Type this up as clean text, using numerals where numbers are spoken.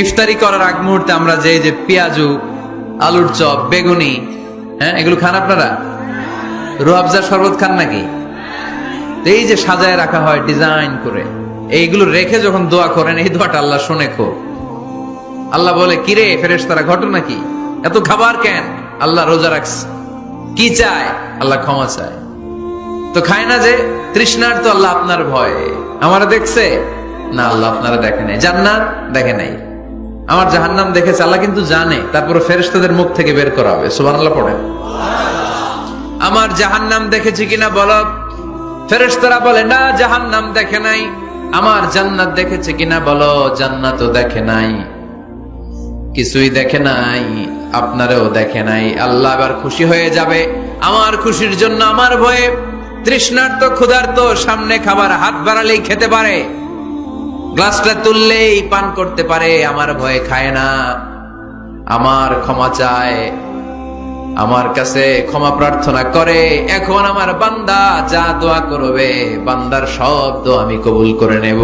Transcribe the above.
ইফতারি করার আগ মুহূর্তে আমরা যে পেঁয়াজু, আলুর চপ, বেগুনি, হ্যাঁ এগুলো খান আপনারা? রুয়াবজার শরবত খান নাকি? এই যে সাজায় রাখা হয় ডিজাইন করে, এইগুলো রেখে যখন দোয়া করেন, এই দোয়াটা আল্লাহ শুনে খুব। আল্লাহ বলে, কিরে ফেরেশতারা ঘটনা কি, এত খাবার কেন? আল্লাহ রোজা রাখছে, কি চায়? আল্লাহ ক্ষমা চায়। তো খায় না যে তৃষ্ণার, তো আল্লাহ আপনার ভয়। আমারা দেখছে না, আল্লাহ আপনারা দেখে নাই। জান্নাত দেখে নাই, আমার জাহান্নাম দেখেছে আল্লাহ কিন্তু জানে। তারপরে ফেরেশতাদের মুখ থেকে বের করা হবে। সুবহানাল্লাহ পড়েন। আমার জাহান্নাম দেখেছি কিনা বলো? ফেরেশতারা বলে না, জাহান্নাম দেখে নাই। আমার জান্নাত দেখেছে কিনা বলো? জান্নাতও দেখে নাই, কিছুই দেখে নাই, আপনারেও দেখে নাই। আল্লাহ এবার খুশি হয়ে যাবে। আমার খুশির জন্য আমার ভয়ে তৃষ্ণার্ত ক্ষুধার্ত সামনে খাবার হাত বাড়ালেই খেতে পারে, গ্লাসটা তুললেই পান করতে পারে, আমার ভয়ে খায় না। আমার ক্ষমা চায়, আমার কাছে ক্ষমা প্রার্থনা করে। এখন আমার বান্দা যা দোয়া করবে, বান্দার সব দোয়া আমি কবুল করে নেব।